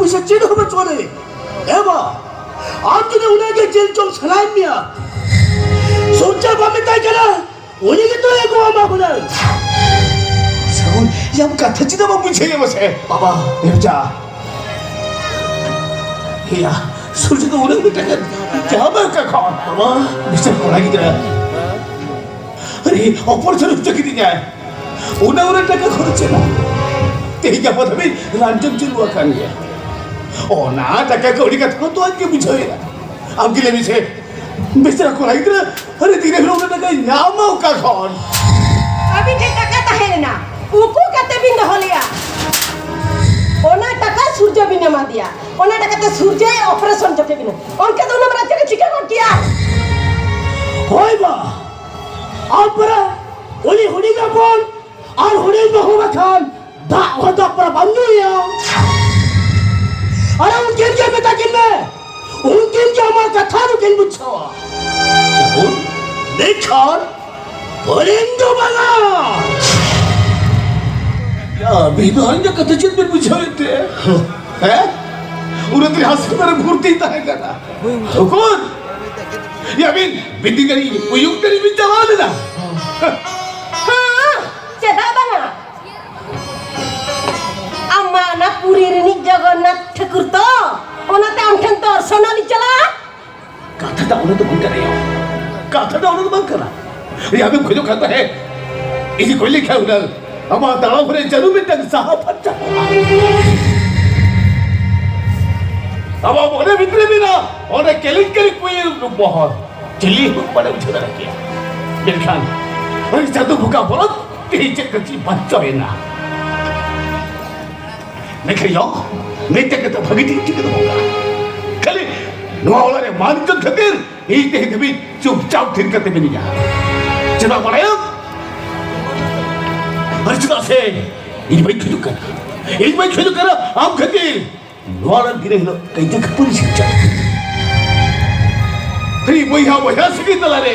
पैसा चेन हो चले एबा आप जो उन्हें के जेल चों सलाम मिया सोचा बामे ताई करा उन्हें के तो एगो आमा बोला सगुन यम कथा चिदा मा मुझे ये बसे बाबा नेवजा हिया सूरज को उन्हें बेटा क्या बात का कौन बाबा मिस्टर कोला की तरह अरे ऑपरेशन हो चुकी थी क्या उन्हें टका खर्च ना तेरी क्या पता भी रांचम चिलवा कर लिया ओ ना टका कौड़ी का तो आज के पूछो ये अब के लिए भी से मिस्टर को लगी तरह अरे तीन लोग ने टका यामा का कौन अभी के टका तो है ना उको कते बिंद हो लिया ओना टका सूरज बिना मा दिया ओना टका तो सूरज ऑपरेशन जते बिना उनके दोनों मरा के चिकन कर दिया होय बा आप पर ओली हुडी का कौन और हुडी में होगा खान दा होता पर बंदू या अरे उनके क्या बेटा किन्ने उनके क्या मां कथा नु किन बुच्छो उन देखर बोलेंगे बना या विधान का कथा चित में बुझाते हैं उन्हें तेरे हाथ पर भूरती है करना तो कौन या बिन बिंदी करी वो युग करी बिन चला देना हाँ चेता बना अम्मा ना पूरी रनी जगन्नाथ ठाकुर तो ओना ते अंठन तो सोनाली चला कथा तो उन्हें तो भूल रहे हो कथा तो उन्हें तो बंद करा या बिन खुद खाता है इसी कोई लिखा उन्हें अम्मा दावा भरे जरूर में तक साहा फटा अब उन्हें मित्र भी ना उन्हें केलिंग के लिए कोई बहुत चिल्ली हुक पड़े उठे ना किया बिल्खान और जादू भूखा बोला तेरी चक्कर की बच्चा है ना मैं कहियो मैं तक तो भगती टिकट होगा कल नवाला ने मानकर खतिर यही ते कभी चुपचाप थिर करते भी नहीं जा चला पड़ा और चला से इन भाई खेलू कर आप खतिर नवाला गिरे लो कहीं तक पुलिस चल फिर वही सगी तला रे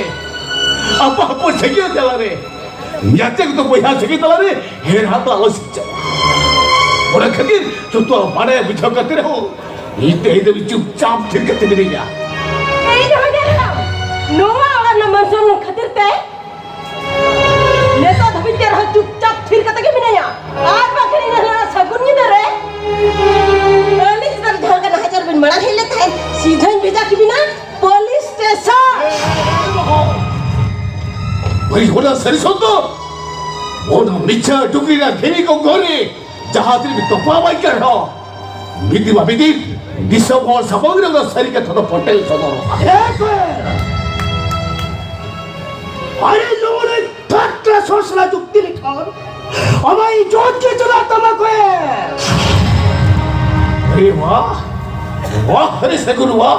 अब सगी तला रे याचक तो वही सगी तला रे हेर हाथ आवश्यक चल और खतिर तो बड़े बिछो करते रहो इतने ही तो चुपचाप थिर करते भी नहीं जा नवाला न मनसन खतिर ते लेता धबी तेरा चुपचाप थिर करते के भी नहीं आ आज बकरी न सगुन नहीं दे रे पुलिस तर घर का नजर बिन बड़ा खेल लेता है सीधे भेजा की बिना पुलिस स्टेशन वही होना सरिसो तो वो ना मिच्छा टुकड़ी ना घेरी को गोरी जहाँ तेरे तो पावाई कर रहा बिदी बाबिदी दिसो और सबंग रंग सरी के थोड़ा पटेल थोड़ा अरे लोगों ने थट्टा सोचना जुक्ति लिखा हमारी जोत के चला तमको है अरे वाह वाह अरे सगुन वाह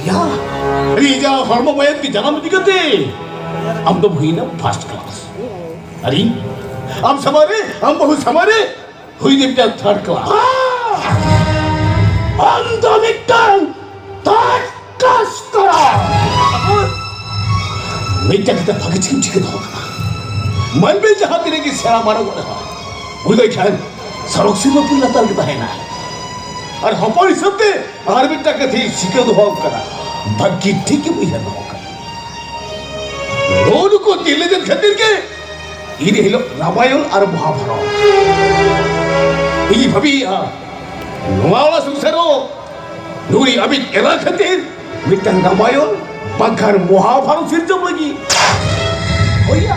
या अरे जा फॉर्मा बयान की जन्म दिखते हम तो हुई ना फर्स्ट क्लास अरे हम समारे हम बहुत समारे हुई ने क्या थर्ड क्लास हम तो मिट्टन थर्ड क्लास करा मिट्टन कितना भाग्य चिंची के होगा मन में जहाँ तेरे की सेरा मारा हुआ है उधर ख्याल सरोक्सी में पुल्ला ताल के बहना है और हमारी सब दे आर्बिटा के थी सिक्के दो होग करा भाग्य ठीक है मुझे ना होगा दोनों को दिल्ली दिन खतिर के ये हिलो रामायण और महाभारत ये भवी नवाला सुसरो नूरी अभी एरा खतिर मिट्टन रामायण बगर महाभारत फिर जब लगी होया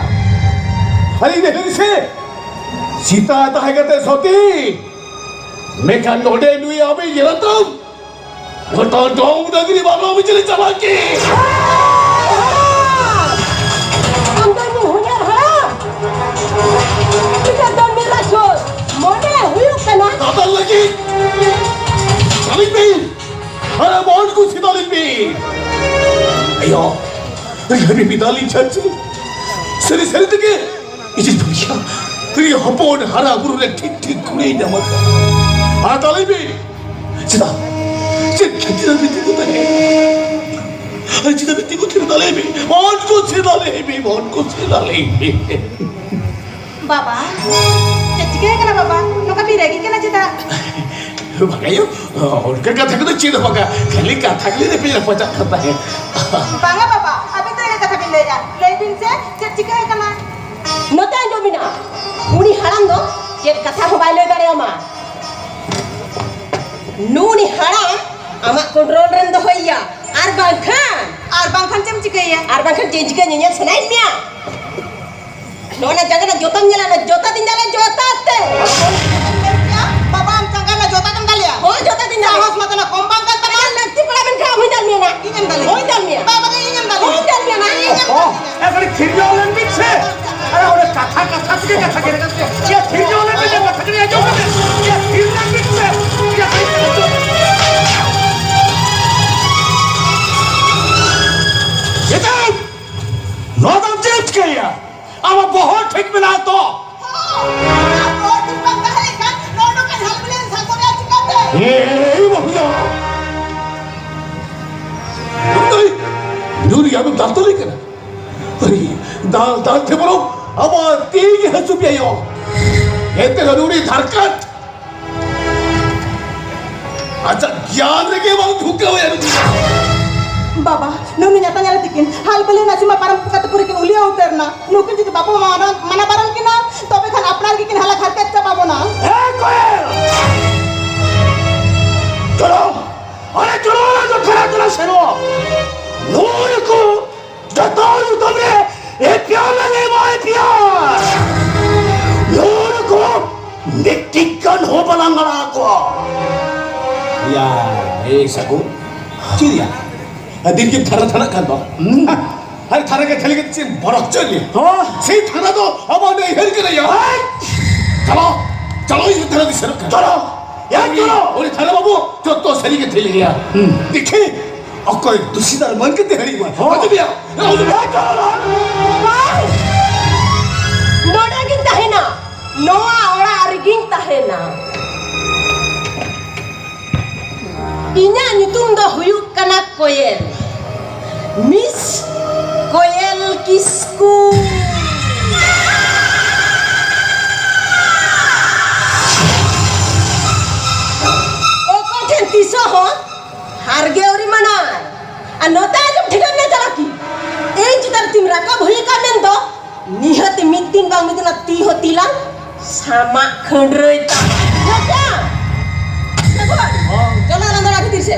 अरे देखने से सीता आता है कहते सोती मैं क्या नोडे नुई अभी ये रहा तुम वो तो डोंग नगरी वालों में चले चला के अंदर में हो यार हाँ इधर दम मेरा छोड़ मोटे हुई कना दादा लगी चली भी अरे मौन को सीधा लिख भी अयो अरे बिदाली चाची सरी सरी तक इसे भैया फिर ये हपोन हरा गुरु ने ठीक ठीक कुड़े नमक आता ले भी चिदा चिद चिदा बिती को तने अरे चिदा बिती को चिदा ले भी मौन को चिदा ले भी बाबा चचके करा बाबा makanya udah kata kita cinta pakai kali kata kali dia pilih pajak kata ya. Bangga Bapak, abi tuh yang kata pindah ya. Lebih sih, cek ya kan? Nota jomina. Uni haram do, cek kata mobile dari ama. Nuni haram, ama kontrol rendo hoya. Arbang kan cem cik ya. Arbang kan cek jika nyanyi senain dia. Nona jangan nak jota nyala nak jota tinggalan jota te. Bapak am cangkan na jota kan kali ya? Oh jota tinggalan. Harus mata na kombang kan teman. Nanti pelamin kau hidan dia nak. Ingin kali. Oh hidan dia. Bapak kan ingin kali. Oh hidan dia nak. Oh, এবারে থিরবে Olympic সে আরে ওরে কথা থেকে কথা কেটে গেছে কে থিরবে অলিম্পিকের কথা কেটে যাও কে থিরবে অলিম্পিক সে ये तो नौदम जेठ के या अब बहुत ठीक मिला तो और तुम बात कहे kan? Nono kan hal beli satu ya cakap deh. ये भैया 너희 너희 야도 나도 लेकर अरे दाल थे बोलो अब तेरी है चुप यायो ये तेरा नूरी धरकत अच्छा ज्ञान लगे वो भूखे हुए Baba, nunu nyata nyala tikin. Hal beli nasi ma param kata purikin ulia uterna. Nukin jadi bapak mana barang kina. Tapi kan apnar kikin halak harkat ca babona. ए कोयल चलो अरे चलो ना जो खड़ा चला शेरो नूर को जताऊ तुमने ये प्यार लगे वाई प्यार नूर को मिट्टी कन हो बलंगड़ा को या ए सकू चिड़िया दिन की थाना थाना कर दो अरे थाना के थैले के चिन बरक चलिए हाँ सही थाना तो अब नहीं हेल के नहीं यार चलो चलो इस थाना की सड़क चलो या चलो और थाना बाबू तो सही के थैले गया देखे और कोई दूसरी मन के तेरी हुआ हाँ। भैया या चलो Nona ginta hena. Noa ora arginta hena. Inya nyutung dah huyuk kana koyel. Miss Koyel Kisku. Oko jentiso ho. Harge ori mana? Anota jam thikan na jalaki. Ei jitar tim rakab hui ka mendo. Nihat mitin bang mitin ati hotilang sama khendroi ta. Jaga. Jaga. Oh, jangan nanda lagi dirse.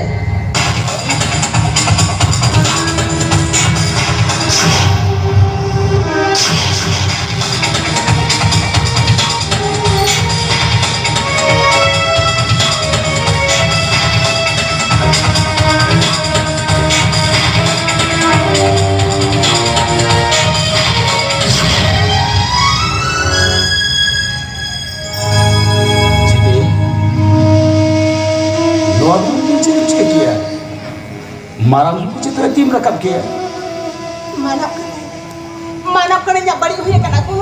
marang ibu citra tim rakam kia Mana kena bari huya kan aku.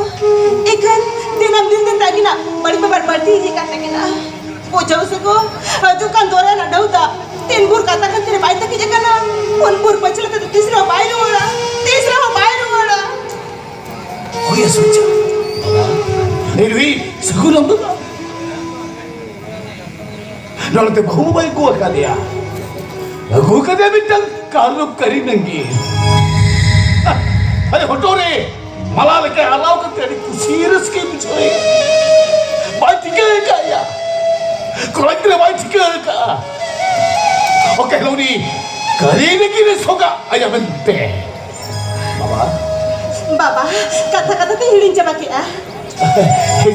Ikan dinam din lagi na bari berarti ji kata kena. Pojau sego haju kan dora na dauda. Tinbur kata kan tere baita ki jagana. Punbur pachla ta tisra bairu ora. Tisra bairu ora. oh ya suci Nilwi segulam tu nanti bahu baik gua kali ya aku kata bintang kalau kari nanggi अरे हटो रे मला लेके अलाव करते अरे serious के बिछोए बात ठीक है क्या या कोई तेरे बात ठीक है क्या ओके लोनी करीने की रिस होगा आया बनते Baba, kata-kata tu hirin coba kita.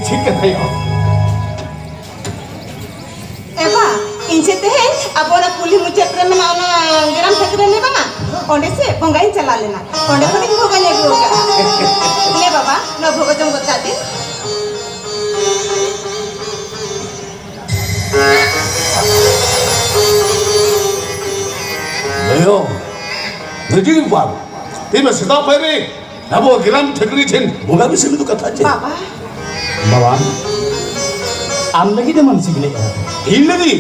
ठीक है भाई Eva, ince teh, apa nak kulit muncul krem mana geram sekeren ni bang? Onde se, bonggain cala lena. Onde pun ibu bonganya ibu ka. Le baba, na boga jom got kati. Ayo, begini bang, ini sedap hari. Nabo geram teknik jen, bukan bisa itu kata aja. Baba, बाबा आम लगी दे मन सिगले Ini lagi.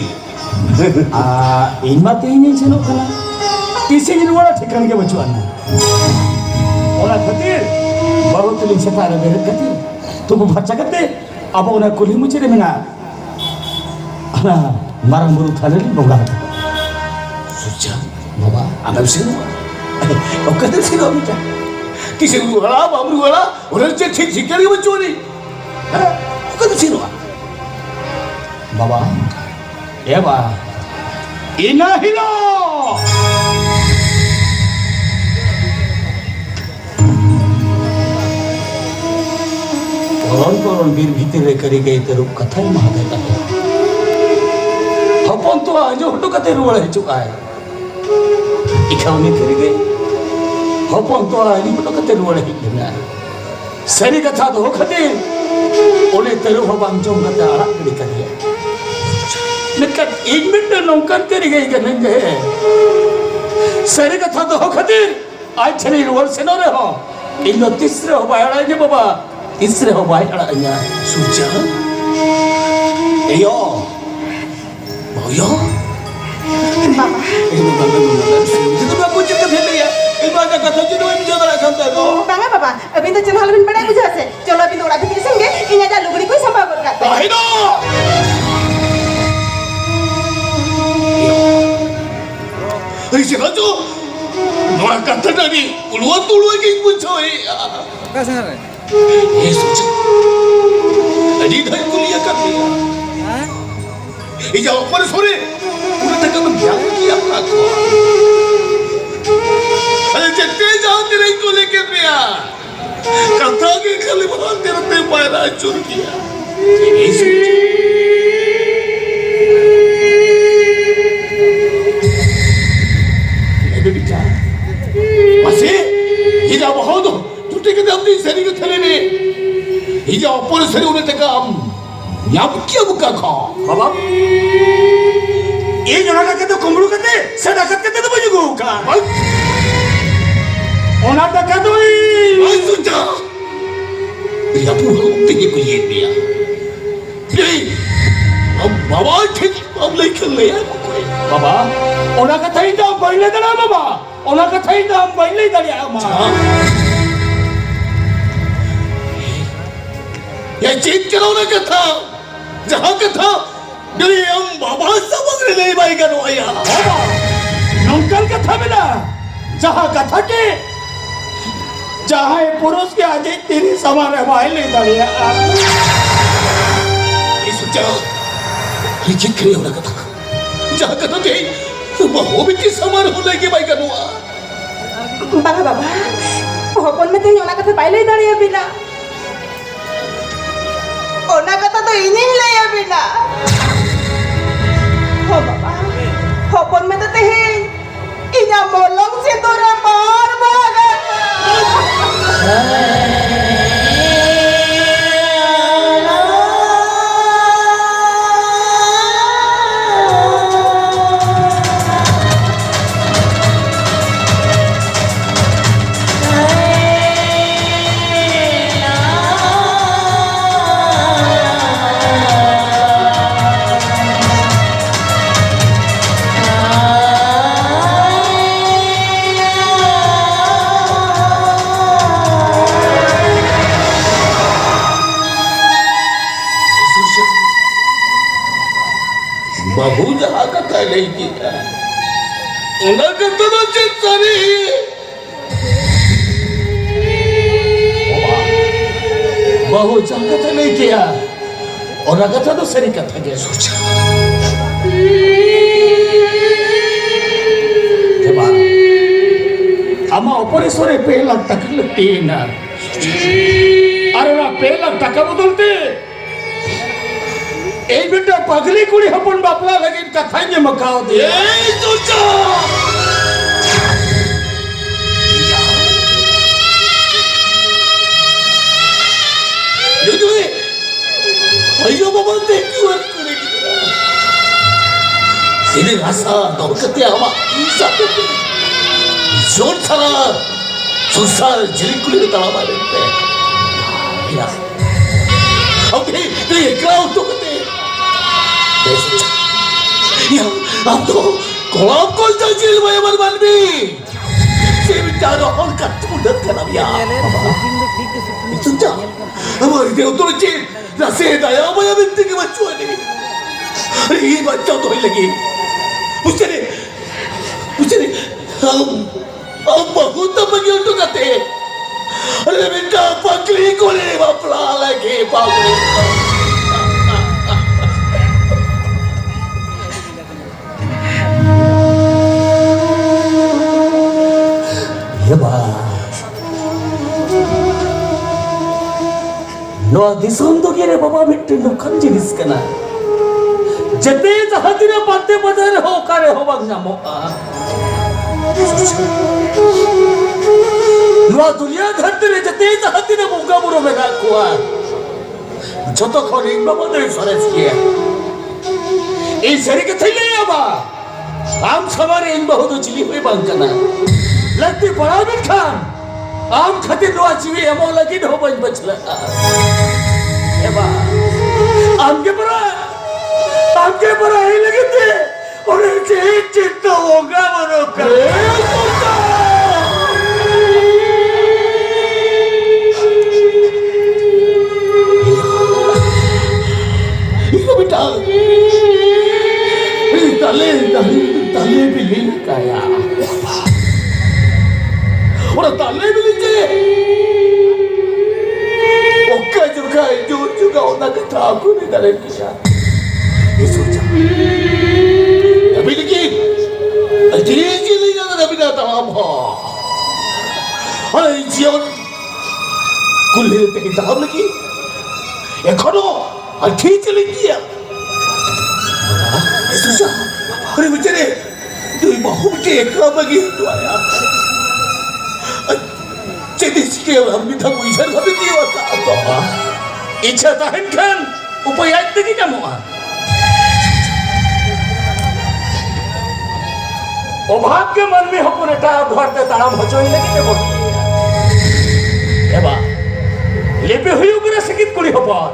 इन बात ही सेनो कना इसे इन वाला ठिकाने के बचवान ओना खतिर बाबू तुलिन से तारे बेहद खतिर तुम बच्चा करते अब ओना कुली मुझे रे मिना marang buru thanen boga Suja, Baba, anam sino. Oke tu sino kita. Kisi beruala, bawa beruala, orang cek cikar yang mencuri. Oke tu sino. baba ya ba inahilo koron bir bhitere kari gaye teruk kathai mahadata hapon to ajo hudu kate ruwal hichuka hai ikhauni kari gaye hapon to ajo hudu kate ruwal hijna sari katha do khate ole teru hobang jom kate arak gidi kariya lekat 1 minute nongkan kari gaye ganenge sari katha do khatir aj chhari ruwal seno re ho ino tisre ho bayara ni baba tisre ho bayara nya Suja, ayo, boyo. Baba. Itu aku cakap hele ya. Ibu ada kata jadi orang jaga lah kata aku. Banga baba, abin to channel bin bada buja ase. Chalo abin ora bhitri sange inya ja lugri koi sambha kor ka. Ayo. Ay siapa tu? Orang kata tadi, uluan dulu lagi pun coy. Kasar. Suja. Adi dah kuliah kat dia. Ijau apa sore? Udah tak kamu yang dia aku. Ada jette jauh dari kuliah kat dia. Kata ke kali bahan dia terbayar hancur dia. Suja. Ada bicara. Masih? Ijau bahawa tu. Tuti kita ambil seri ke thale ni. Ijau apa seri udah tak kamu. Yang kia buka kau. baba ये जो लगा के तो कुमरू करते सदाकत करते तो बजुगो का ओना टका तो Ay, Suja. Dia pun tinggi kuliah dia. Jadi, bawa cek amlai kelai aku. बाबा ओना का थई दाम पहिले दड़ा बाबा ओना का थई दाम पहिले दड़ी आमा Ya cek kalau nak kata, jangan kata. Jadi yang bawa sama kelai baik kan ayah. बाबा नौकर का था मिला जहां का था के जहां ये पुरुष के आगे तेरी समान है भाई ले दड़ी Ini Suja. Licik kelai orang kata. Jangan kata dia. Bawa bikin sama orang lagi baik kan ayah. Banga baba. Hopon me te ona katha paile dali abina. Ona katha to inin le abina. Ho baba. Hopon me te inya molong sidore mar baga. Bahu jahat kata lagi. Orang kata nak cerita ni. बहु जंगत नहीं किया और Agatha तो सरी कथा के सोचा अमा ऑपरेशने पेला तकलती ना अरे ना पेला टका बदलते এই বেটা পাগলি কুড়ি হপন বাপলা লাগি কথাই যে মকাও দে এই Suja. Jadi, ayo bawa tekiwan kuri kita. Sini rasa dor ketia ama isa tu. Zor sara susah jadi kulit dalam ada. Ya. Oke, ni kau tu ketia. Ya, abdo, kalau kau jadi lumayan berbalbi. Saya bicara orang kat muda kan ya. Suja. हमारी देव तो चे रसे दया मया बिंती की बच्चों ने ये बच्चा बचाओ तो ही लगी मुझे हम बहुत बगे उठो करते अरे बेटा पकड़ी को ले बापला लगे बापरे ये नो दिसों तो क्या रे बाबा बिट्टे नुकसान जिनिस करना जते जहाती ने बातें बदल हो करे हो बगना मोका नो दुनिया धरती ने जते जहाती ने मुका बुरो में रखा जो तो खोलिंग बाबा ने सरस किया इस शरीर के थे ले आवा आम सवारे इन बहुत उचली हुई बांग करना लगती बड़ा बिट्टा आम खाते नो आजीवी एमो लगी नो बच बचला एबा आमके पर आई लगे थे और चित्त होगा मरो कर ये बेटा ताले बिली काया और ताले बिली के okay juga orang kata aku ni dalam kisah Yesus Nabi lagi Aji lagi ada Nabi datang apa Hai jion Kulit tekin tahap lagi Ekono Aji lagi ya Yesus Hari macam ni Tu bahu macam ekam lagi Tu ayah Jadi sikit orang minta kuisan Tapi dia tak apa इच्छा ताहन खान उपाय देखी क्या मुआ अभाव के मन में हो पुने टा भरते ताराम बचोई लगी ने बोली एबा लेपे हुई उगरे सकित कुड़ी हो पार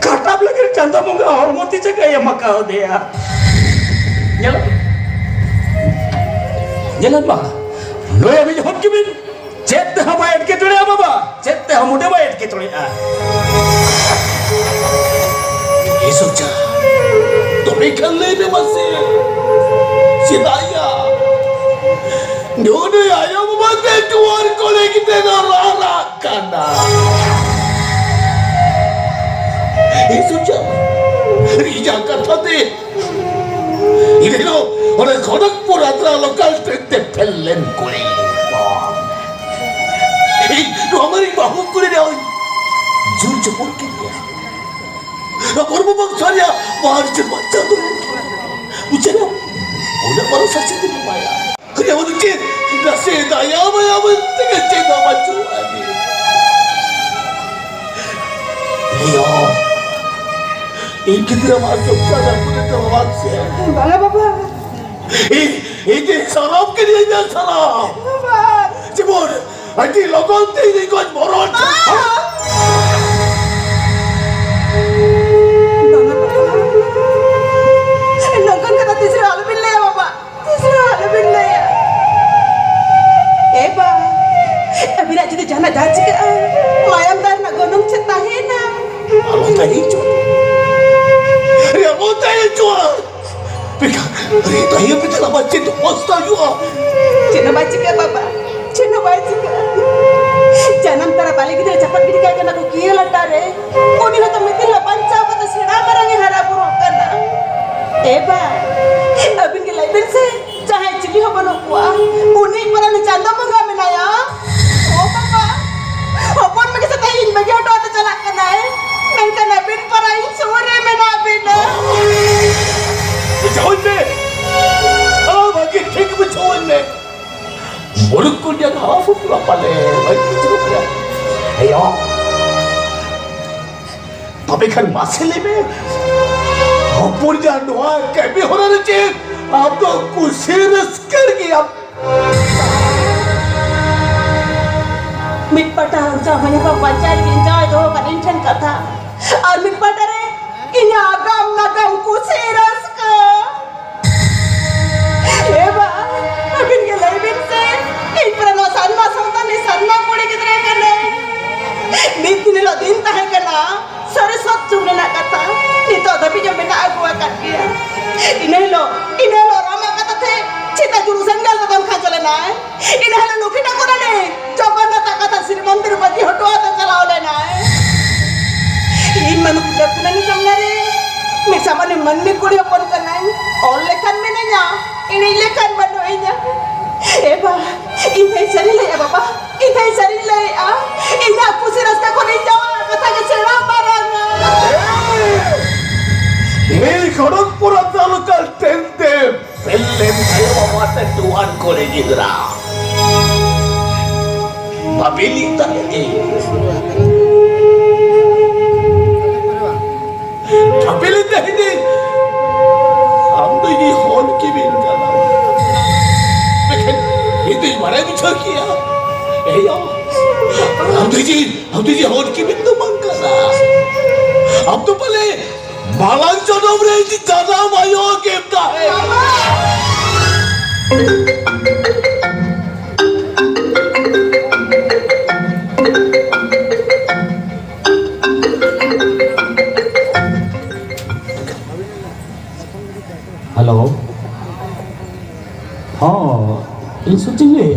काटाब लगे चंदा मुंगा और मोती जगह ये मका हो दिया जलन बा लो अभी हम किबिन चेत्ते हम ऐड के तोड़े बाबा चेत्ते हम उड़े ऐड के तोड़े ये सोचा तुम्हें कल्ले में बसे सिदाया नोने आया बाबा ते तुआर को लेके तेरा राला काना ये सोचा रिजा कथा दे इधर लो और खड़गपुर आद्रा लोकल ट्रेन ते फैलन कोई तो हमारी बाहु को ले आओ जोर चपोर के लिया और वो बक्सारिया बाहर से बच्चा तो मुझे ना उन्हें बड़ा सच्चे दिन पाया करिए वो दुचे नशे दाया माया बनते के चेता बच्चों आने लिया एक कितना मासूम सा पूरे तवाक से बाला बाबा एक सलाम के लिए जा सलाम जिबोर अति लोगों ते नहीं कुछ बोरोट नंगन का तीसरा हाल मिल लिया बाबा तीसरा हाल मिल लिया बा अभी रात जी जाना जा चिका मायाम दार ना गोनम चता है ना अरे होता है जो Pika, itu ayo kita nak baca tu poster juga. Cina baca ke bapa? Cina baca ke? Jangan tera balik kita cepat kita kaya kena kukiya lata re. Kau ni hata mungkin lah panca kata sida barang yang harap buruk kena. Eba, abin ke lain se, cahaya cili ho bano kuah. Unik para ni canda mangga menaya. Oh bapa, apun mungkin setahin bagi auto atau jalak kena. Nangkan abin para ini sore menabin. Jauh ni, bagi ठीक बचाओ ने, मुर्ख को dia kau pula pale, bagi cukup ya. Ayo, tapi kan masalah ni, apun jangan doa, kami orang ni, आप तो कुछ कर गया. मिट पटा जामanya pembaca ginjal itu kan inten kata. Ar mit pata re, ini agam nagam kusiras ke. Eba, abin ke lain se, ini peranosan masuk tani sarna puri kita kene. Nit ini lo dinta manmi kuri hopon kanay. Ole kan menanya. Ini lekan manunya. Eba, ini sarili ya Bapak. Ini sarili ah. Ini aku si rasta ko ni jawa kata ke serang barang. এই খড়গপুর তালুকার টেন্টে ফেললেন মামাতে টুয়ান করে গিদরা ভাবিলি তাকে ভাবিলি দেখিনি আমদি হন কি বিন গেলাম लेकिन ये तो हमारा भी छो किया ए यार हम तुझे होट की बिंदु मांग कर रहा अब तो पहले मालांग जनम रे जी दादा मायो केपता है हेलो हाँ ये शूटिंग ले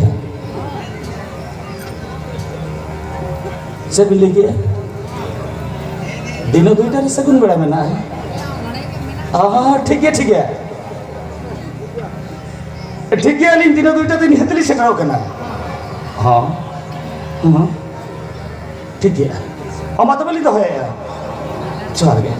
से भी लेके दिनों दुईटारे सगुन बेड़ा में ना है हाँ ठीक है अलिंग दिनों दुईटा दिन हेतली सेटाओ कना हाँ ठीक है और माता बलि तो है जोहार गे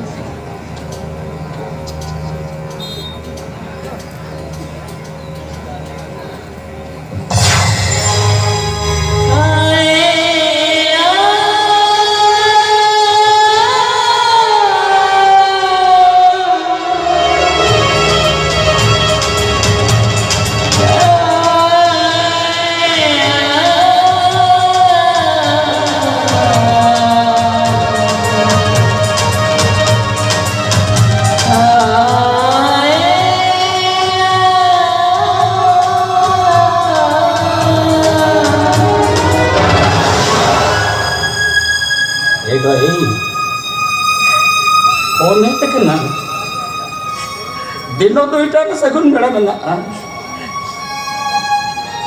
दिनों दुईटारे सगुन बेड़ा में ना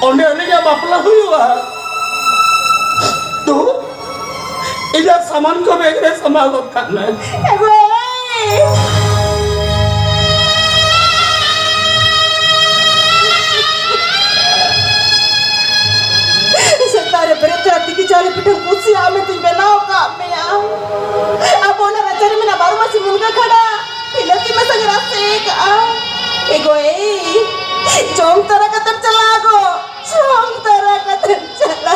ओंडे अलिया बापला हुआ तो इधर सामान को बेगरे संभाल करना Setare berarti ki jale pitan kursi ame tuh बनाओ काम में आ अब ओना रचरी में ना बारू masih मुनगा खड़ा पिलती में संगरा सेक आ एगो चौंग तरह कदम चला गो चौंग तरह कदम चला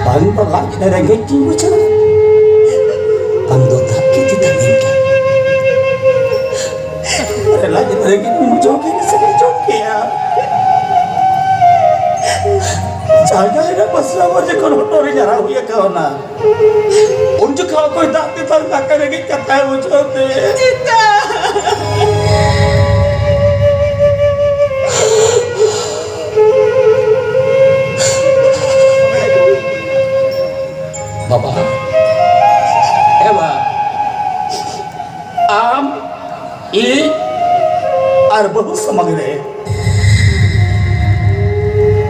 पानी पर लाके रहेंगे क्यों बचा बंदो धक्के की तमीज़ अरे लाके रहेंगे मुझे के नहीं चौंके यार जागा है ना बस मुझे कौन टोरी जा रहा हुआ क्या होना उनसे खाओ कोई दांते तक ना करेंगे क्या है मुझे ते चिता बाबा एवा आम ये और बहुत समझ रहे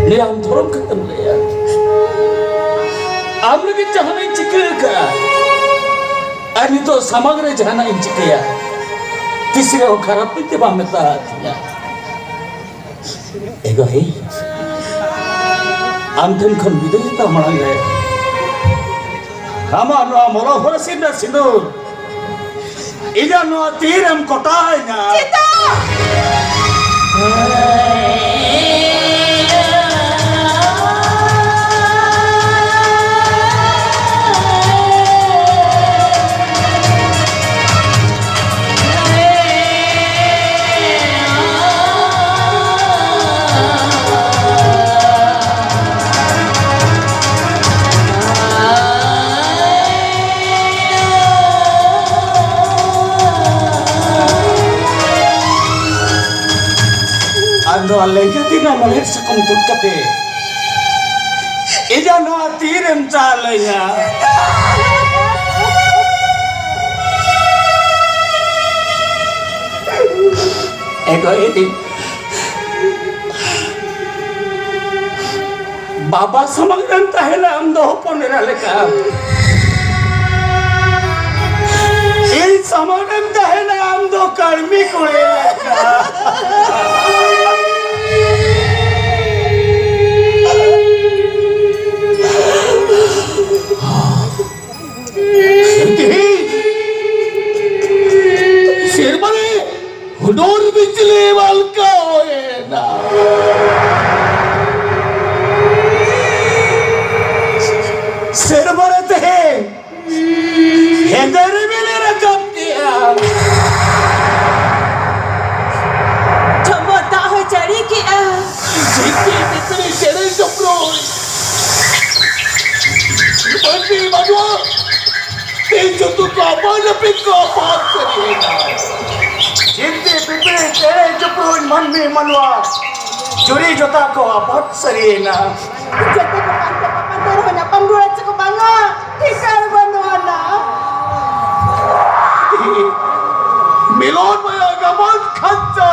ने हम धर्म खत्म ले यार आप लोग जहाँ नहीं चिकन का अरे तो समझ रहे जहाँ नहीं चिकिया तीसरे वो खराब पीते बामे तातिया एगो है आम धन खन विदेशी ता मना गए हमार नो मोरो फरसी न सिंदू इधर नो तीर हम कोटाए ना चिता ando alega tina malir sakum tukate ija no atirem chalaya ego edi Baba samang tahela am do hopon leka. Il samang tahela am do karmi kore leka. शेरमने हुडूर बिजली वालका होए ना Serbarat hai. Hendar mile rakam kiya. Cuma tak hoy cari ki जितने जितने तेरे जबरो बंदी बजवा तेज जो तू कापान पे कापान करेगा Jindi pipre tere jupun man me manwa. Juri jota ko apat sarina. Jatuh ke pantai hanya panggulat cukup bangga. Tikar banwana. मिलोन में आगमन खच्चा